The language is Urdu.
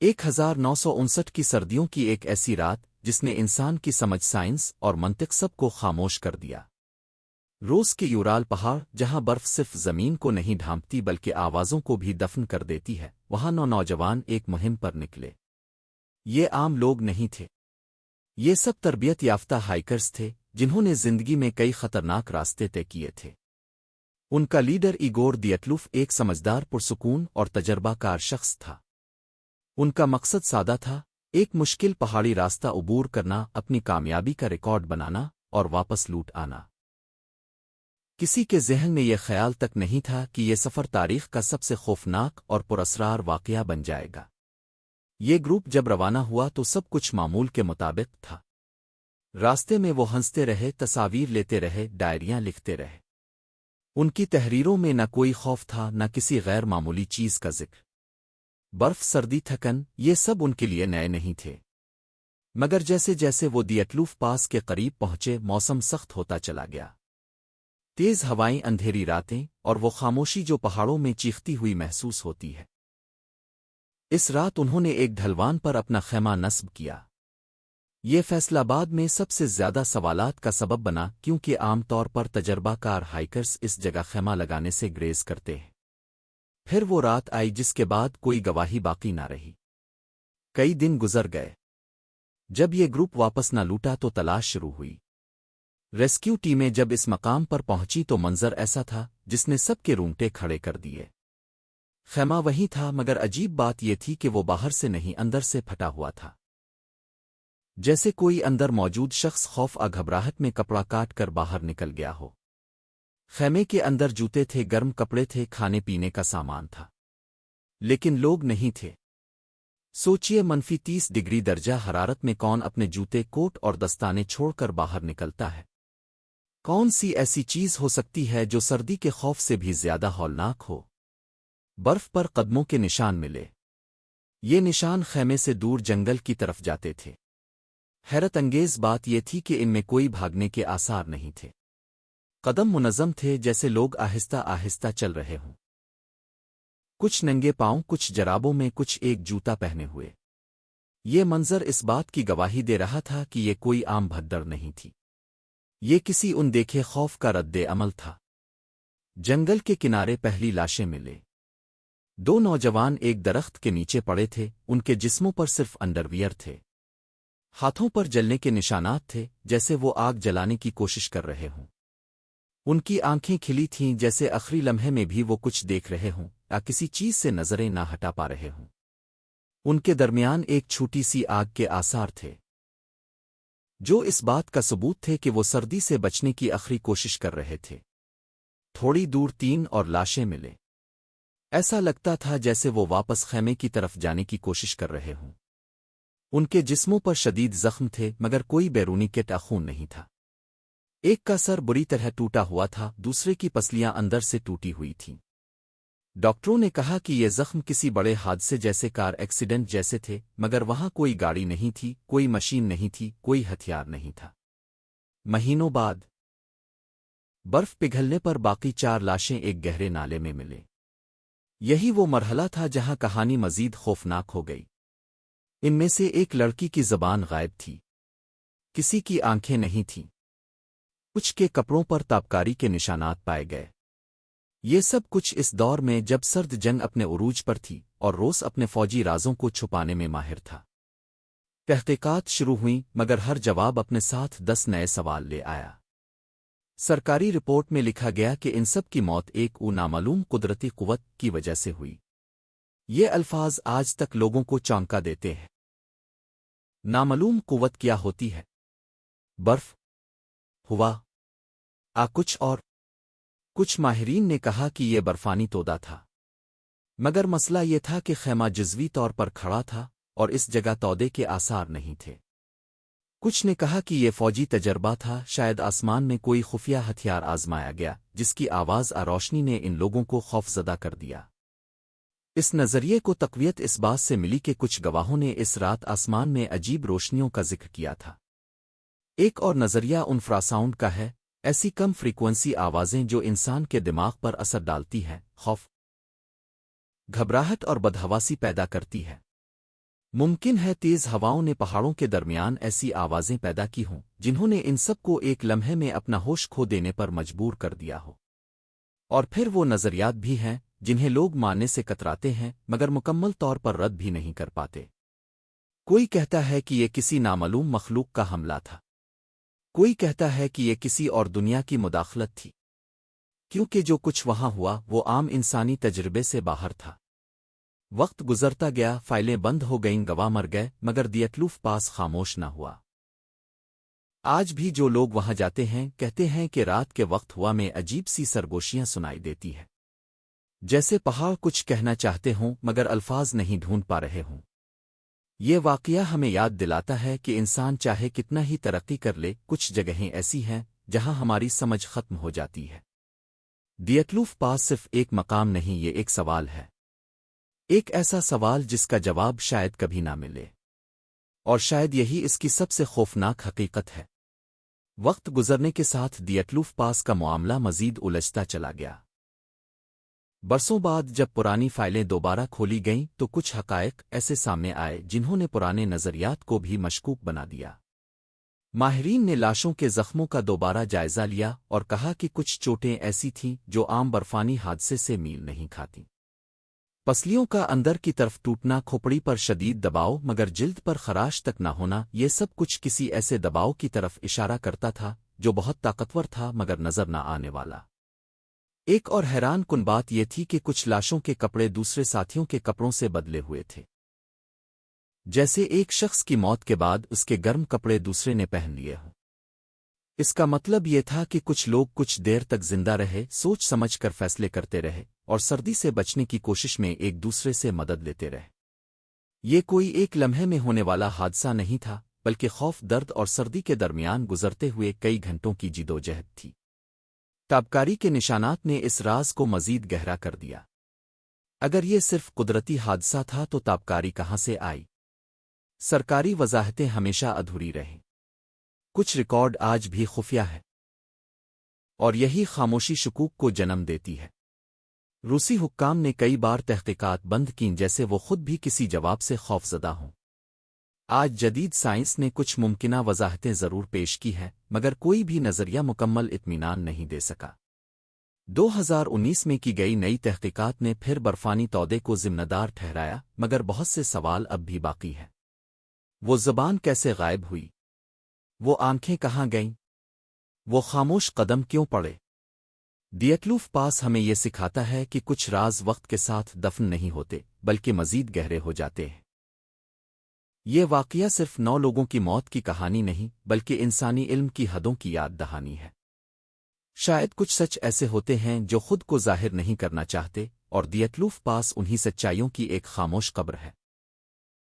1959 کی سردیوں کی ایک ایسی رات جس نے انسان کی سمجھ، سائنس اور منطق سب کو خاموش کر دیا۔ روس کے یورال پہاڑ، جہاں برف صرف زمین کو نہیں ڈھانپتی بلکہ آوازوں کو بھی دفن کر دیتی ہے، وہاں نوجوان ایک مہم پر نکلے۔ یہ عام لوگ نہیں تھے، یہ سب تربیت یافتہ ہائیکرز تھے جنہوں نے زندگی میں کئی خطرناک راستے طے کیے تھے۔ ان کا لیڈر ایگور دیٹلوف ایک سمجھدار، پرسکون اور تجربہ کار شخص تھا۔ ان کا مقصد سادہ تھا، ایک مشکل پہاڑی راستہ عبور کرنا، اپنی کامیابی کا ریکارڈ بنانا اور واپس لوٹ آنا۔ کسی کے ذہن میں یہ خیال تک نہیں تھا کہ یہ سفر تاریخ کا سب سے خوفناک اور پراسرار واقعہ بن جائے گا۔ یہ گروپ جب روانہ ہوا تو سب کچھ معمول کے مطابق تھا۔ راستے میں وہ ہنستے رہے، تصاویر لیتے رہے، ڈائریاں لکھتے رہے۔ ان کی تحریروں میں نہ کوئی خوف تھا، نہ کسی غیر معمولی چیز کا ذکر۔ برف، سردی، تھکن، یہ سب ان کے لیے نئے نہیں تھے۔ مگر جیسے جیسے وہ دیٹلوف پاس کے قریب پہنچے، موسم سخت ہوتا چلا گیا۔ تیز ہوائیں، اندھیری راتیں اور وہ خاموشی جو پہاڑوں میں چیختی ہوئی محسوس ہوتی ہے۔ اس رات انہوں نے ایک ڈھلوان پر اپنا خیمہ نصب کیا۔ یہ فیصلہ بعد میں سب سے زیادہ سوالات کا سبب بنا، کیونکہ عام طور پر تجربہ کار ہائیکرز اس جگہ خیمہ لگانے سے گریز کرتے ہیں۔ پھر وہ رات آئی جس کے بعد کوئی گواہی باقی نہ رہی۔ کئی دن گزر گئے۔ جب یہ گروپ واپس نہ لوٹا تو تلاش شروع ہوئی۔ ریسکیو ٹیمیں جب اس مقام پر پہنچی تو منظر ایسا تھا جس نے سب کے رونگٹے کھڑے کر دیے۔ خیمہ وہیں تھا، مگر عجیب بات یہ تھی کہ وہ باہر سے نہیں، اندر سے پھٹا ہوا تھا۔ جیسے کوئی اندر موجود شخص خوف اور گھبراہٹ میں کپڑا کاٹ کر باہر نکل گیا ہو۔ خیمے کے اندر جوتے تھے، گرم کپڑے تھے، کھانے پینے کا سامان تھا، لیکن لوگ نہیں تھے۔ سوچئے، -30 ڈگری درجہ حرارت میں کون اپنے جوتے، کوٹ اور دستانے چھوڑ کر باہر نکلتا ہے؟ کون سی ایسی چیز ہو سکتی ہے جو سردی کے خوف سے بھی زیادہ ہولناک ہو؟ برف پر قدموں کے نشان ملے۔ یہ نشان خیمے سے دور جنگل کی طرف جاتے تھے۔ حیرت انگیز بات یہ تھی کہ ان میں کوئی بھاگنے کے آثار نہیں تھے۔ قدم منظم تھے، جیسے لوگ آہستہ آہستہ چل رہے ہوں۔ کچھ ننگے پاؤں، کچھ جرابوں میں، کچھ ایک جوتا پہنے ہوئے۔ یہ منظر اس بات کی گواہی دے رہا تھا کہ یہ کوئی عام بھگدڑ نہیں تھی، یہ کسی ان دیکھے خوف کا رد عمل تھا۔ جنگل کے کنارے پہلی لاشیں ملے۔ 2 نوجوان ایک درخت کے نیچے پڑے تھے، ان کے جسموں پر صرف انڈرویئر تھے۔ ہاتھوں پر جلنے کے نشانات تھے، جیسے وہ آگ جلانے کی کوشش کر رہے ہوں۔ ان کی آنکھیں کھلی تھیں، جیسے آخری لمحے میں بھی وہ کچھ دیکھ رہے ہوں یا کسی چیز سے نظریں نہ ہٹا پا رہے ہوں۔ ان کے درمیان ایک چھوٹی سی آگ کے آثار تھے، جو اس بات کا ثبوت تھے کہ وہ سردی سے بچنے کی آخری کوشش کر رہے تھے۔ تھوڑی دور 3 اور لاشیں ملے۔ ایسا لگتا تھا جیسے وہ واپس خیمے کی طرف جانے کی کوشش کر رہے ہوں۔ ان کے جسموں پر شدید زخم تھے، مگر کوئی بیرونی کٹ خون نہیں تھا۔ ایک کا سر بری طرح ٹوٹا ہوا تھا، دوسرے کی پسلیاں اندر سے ٹوٹی ہوئی تھیں۔ ڈاکٹروں نے کہا کہ یہ زخم کسی بڑے حادثے جیسے، کار ایکسیڈنٹ جیسے تھے، مگر وہاں کوئی گاڑی نہیں تھی، کوئی مشین نہیں تھی، کوئی ہتھیار نہیں تھا۔ مہینوں بعد برف پگھلنے پر باقی 4 لاشیں ایک گہرے نالے میں ملے۔ یہی وہ مرحلہ تھا جہاں کہانی مزید خوفناک ہو گئی۔ ان میں سے ایک لڑکی کی زبان غائب تھی، کسی کی آنکھیں نہیں تھیں، کچھ کے کپڑوں پر تابکاری کے نشانات پائے گئے۔ یہ سب کچھ اس دور میں جب سرد جنگ اپنے عروج پر تھی اور روس اپنے فوجی رازوں کو چھپانے میں ماہر تھا۔ تحقیقات شروع ہوئیں، مگر ہر جواب اپنے ساتھ 10 نئے سوال لے آیا۔ سرکاری رپورٹ میں لکھا گیا کہ ان سب کی موت ایک نامعلوم قدرتی قوت کی وجہ سے ہوئی۔ یہ الفاظ آج تک لوگوں کو چونکا دیتے ہیں۔ نامعلوم قوت کیا ہوتی ہے؟ برف، ہوا، کچھ اور؟ کچھ ماہرین نے کہا کہ یہ برفانی تودہ تھا، مگر مسئلہ یہ تھا کہ خیمہ جزوی طور پر کھڑا تھا اور اس جگہ تودے کے آثار نہیں تھے۔ کچھ نے کہا کہ یہ فوجی تجربہ تھا، شاید آسمان میں کوئی خفیہ ہتھیار آزمایا گیا جس کی آواز اور روشنی نے ان لوگوں کو خوفزدہ کر دیا۔ اس نظریے کو تقویت اس بات سے ملی کہ کچھ گواہوں نے اس رات آسمان میں عجیب روشنیوں کا ذکر کیا تھا۔ ایک اور نظریہ انفراساؤنڈ کا ہے، ایسی کم فریکوینسی آوازیں جو انسان کے دماغ پر اثر ڈالتی ہیں، خوف، گھبراہٹ اور بدحواسی پیدا کرتی ہے۔ ممکن ہے تیز ہواؤں نے پہاڑوں کے درمیان ایسی آوازیں پیدا کی ہوں جنہوں نے ان سب کو ایک لمحے میں اپنا ہوش کھو دینے پر مجبور کر دیا ہو۔ اور پھر وہ نظریات بھی ہیں جنہیں لوگ ماننے سے کتراتے ہیں مگر مکمل طور پر رد بھی نہیں کر پاتے۔ کوئی کہتا ہے کہ یہ کسی نامعلوم مخلوق کا حملہ تھا، کوئی کہتا ہے کہ یہ کسی اور دنیا کی مداخلت تھی، کیونکہ جو کچھ وہاں ہوا وہ عام انسانی تجربے سے باہر تھا۔ وقت گزرتا گیا، فائلیں بند ہو گئیں، گواہ مر گئے، مگر دیٹلوف پاس خاموش نہ ہوا۔ آج بھی جو لوگ وہاں جاتے ہیں کہتے ہیں کہ رات کے وقت ہوا میں عجیب سی سرگوشیاں سنائی دیتی ہے، جیسے پہاڑ کچھ کہنا چاہتے ہوں مگر الفاظ نہیں ڈھونڈ پا رہے ہوں۔ یہ واقعہ ہمیں یاد دلاتا ہے کہ انسان چاہے کتنا ہی ترقی کر لے، کچھ جگہیں ایسی ہیں جہاں ہماری سمجھ ختم ہو جاتی ہے۔ دیٹلوف پاس صرف ایک مقام نہیں، یہ ایک سوال ہے، ایک ایسا سوال جس کا جواب شاید کبھی نہ ملے، اور شاید یہی اس کی سب سے خوفناک حقیقت ہے۔ وقت گزرنے کے ساتھ دیٹلوف پاس کا معاملہ مزید الجھتا چلا گیا۔ برسوں بعد جب پرانی فائلیں دوبارہ کھولی گئیں تو کچھ حقائق ایسے سامنے آئے جنہوں نے پرانے نظریات کو بھی مشکوک بنا دیا۔ ماہرین نے لاشوں کے زخموں کا دوبارہ جائزہ لیا اور کہا کہ کچھ چوٹیں ایسی تھیں جو عام برفانی حادثے سے میل نہیں کھاتیں۔ پسلیوں کا اندر کی طرف ٹوٹنا، کھوپڑی پر شدید دباؤ مگر جلد پر خراش تک نہ ہونا، یہ سب کچھ کسی ایسے دباؤ کی طرف اشارہ کرتا تھا جو بہت طاقتور تھا مگر نظر نہ آنے والا۔ ایک اور حیران کن بات یہ تھی کہ کچھ لاشوں کے کپڑے دوسرے ساتھیوں کے کپڑوں سے بدلے ہوئے تھے، جیسے ایک شخص کی موت کے بعد اس کے گرم کپڑے دوسرے نے پہن لیے ہوں۔ اس کا مطلب یہ تھا کہ کچھ لوگ کچھ دیر تک زندہ رہے، سوچ سمجھ کر فیصلے کرتے رہے اور سردی سے بچنے کی کوشش میں ایک دوسرے سے مدد لیتے رہے۔ یہ کوئی ایک لمحے میں ہونے والا حادثہ نہیں تھا، بلکہ خوف، درد اور سردی کے درمیان گزرتے ہوئے کئی گھنٹوں کی جدوجہد تھی۔ تابکاری کے نشانات نے اس راز کو مزید گہرا کر دیا۔ اگر یہ صرف قدرتی حادثہ تھا تو تابکاری کہاں سے آئی؟ سرکاری وضاحتیں ہمیشہ ادھوری رہیں، کچھ ریکارڈ آج بھی خفیہ ہے، اور یہی خاموشی شکوک کو جنم دیتی ہے۔ روسی حکام نے کئی بار تحقیقات بند کیں جیسے وہ خود بھی کسی جواب سے خوفزدہ ہوں۔ آج جدید سائنس نے کچھ ممکنہ وضاحتیں ضرور پیش کی ہیں مگر کوئی بھی نظریہ مکمل اطمینان نہیں دے سکا۔ 2019 میں کی گئی نئی تحقیقات نے پھر برفانی تودے کو ذمہ دار ٹھہرایا مگر بہت سے سوال اب بھی باقی ہیں۔ وہ زبان کیسے غائب ہوئی؟ وہ آنکھیں کہاں گئیں؟ وہ خاموش قدم کیوں پڑے؟ دیٹلوف پاس ہمیں یہ سکھاتا ہے کہ کچھ راز وقت کے ساتھ دفن نہیں ہوتے بلکہ مزید گہرے ہو جاتے ہیں۔ یہ واقعہ صرف 9 لوگوں کی موت کی کہانی نہیں بلکہ انسانی علم کی حدوں کی یاد دہانی ہے۔ شاید کچھ سچ ایسے ہوتے ہیں جو خود کو ظاہر نہیں کرنا چاہتے، اور دیٹلوف پاس انہی سچائیوں کی ایک خاموش قبر ہے۔